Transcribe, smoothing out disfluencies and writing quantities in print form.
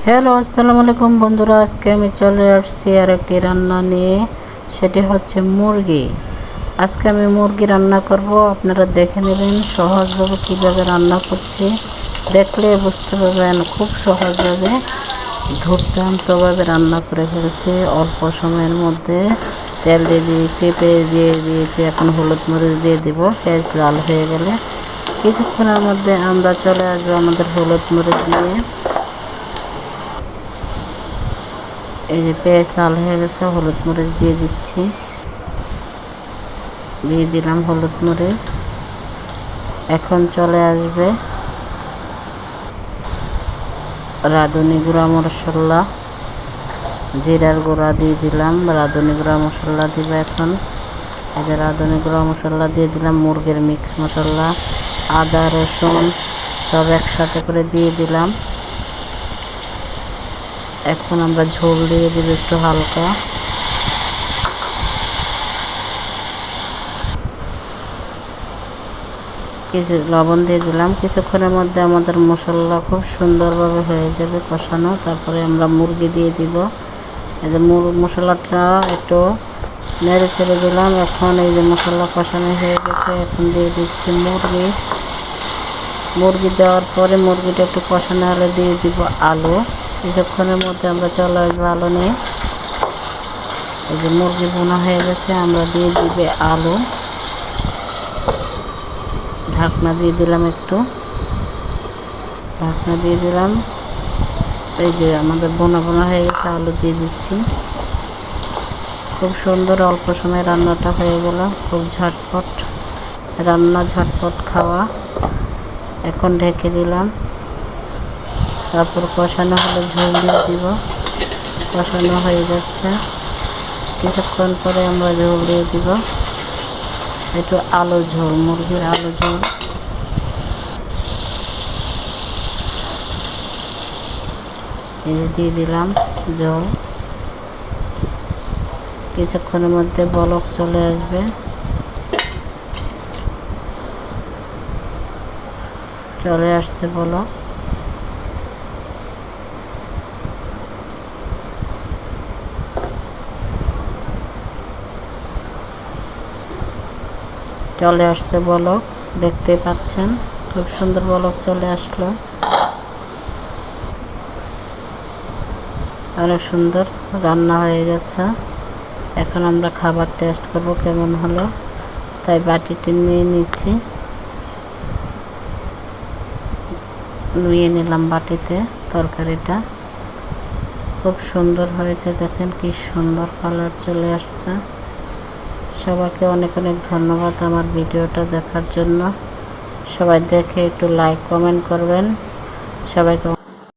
Hello, আসসালামু আলাইকুম বন্ধুরা। আজকে আমি চলে আসছি আর একটি রান্না নিয়ে, সেটি হচ্ছে মুরগি। আজকে আমি মুরগি রান্না করব। আপনারা দেখে নেবেন সহজভাবে কীভাবে রান্না করছি। দেখলে বুঝতে পারবেন খুব সহজভাবে দুর্দান্তভাবে রান্না করে ফেলছি অল্প সময়ের মধ্যে। তেল দিয়ে দিয়েছি, পেঁয়াজ দিয়ে দিয়েছি, এখন হলুদ মরিচ দিয়ে দেব। পেঁয়াজ লাল হয়ে গেলে কিছুক্ষণের মধ্যে আমরা চলে আসবো আমাদের হলুদ মরিচ নিয়ে। এই যে পেঁয়াজ লাল হয়ে গেছে, হলুদ মরিচ দিয়ে দিচ্ছি। দিয়ে দিলাম হলুদ মরিচ। এখন চলে আসবে রাঁধুনি গুঁড়া মশলা, জিরার গুঁড়া দিয়ে দিলাম। রাঁধুনি গুঁড়া মশলা দিব এখন। এই যে রাঁধুনি গুঁড়া মশলা দিয়ে দিলাম। মুরগির মিক্স মশলা, আদা রসুন সব একসাথে করে দিয়ে দিলাম। এখন আমরা ঝোল দিয়ে দিব একটু হালকা। কিছু লবণ দিয়ে দিলাম। কিছুক্ষণের মধ্যে আমাদের মশলা খুব সুন্দরভাবে হয়ে যাবে কষানো। তারপরে আমরা মুরগি দিয়ে দিব। এই যে মশলাটা একটু নেড়ে ছেড়ে দিলাম। এখন এই যে মশলা কষানো হয়ে গেছে, এখন দিয়ে দিচ্ছি মুরগি। মুরগি দেওয়ার পরে মুরগিটা একটু কষানো হলে দিয়ে দিব আলু। কিছুক্ষণের মধ্যে আমরা চলে আসবো আলু নিয়ে। এই যে মুরগি বোনা হয়ে গেছে, আমরা দিয়ে দিবে আলু। ঢাকনা দিয়ে দিলাম, একটু ঢাকনা দিয়ে দিলাম। এই যে আমাদের বোনা বোনা হয়ে গেছে, আলু দিয়ে দিচ্ছি। খুব সুন্দর অল্প সময় রান্নাটা হয়ে গেল। খুব ঝটপট রান্না, ঝটপট খাওয়া। এখন ঢেকে দিলাম। তারপর কষানো হলে ঝোল দিয়ে দিব। কষানো হয়ে যাচ্ছে, কিছুক্ষণ পরে আমরা ঝোল দিয়ে দিব। একটু আলু ঝোল, মুরগির আলু ঝোল। এই দিয়ে দিলাম ঝোল। কিছুক্ষণের মধ্যে বলক চলে আসবে। চলে আসছে বলক। চলে আসছে বলক, দেখতে পাচ্ছেন খুব সুন্দর বলক চলে আসলো। অনেক সুন্দর রান্না হয়ে যাচ্ছে। এখন আমরা খাবার টেস্ট করব কেমন হলো। তাই বাটিটি নিয়ে নিচ্ছি, নিয়ে নিলাম বাটিতে তরকারিটা। খুব সুন্দর হয়েছে, দেখেন কি সুন্দর কালার চলে আসছে। সবাইকে অনেক অনেক ধন্যবাদ আমার ভিডিওটা দেখার জন্য। সবাই দেখে একটু লাইক কমেন্ট করবেন। সবাইকে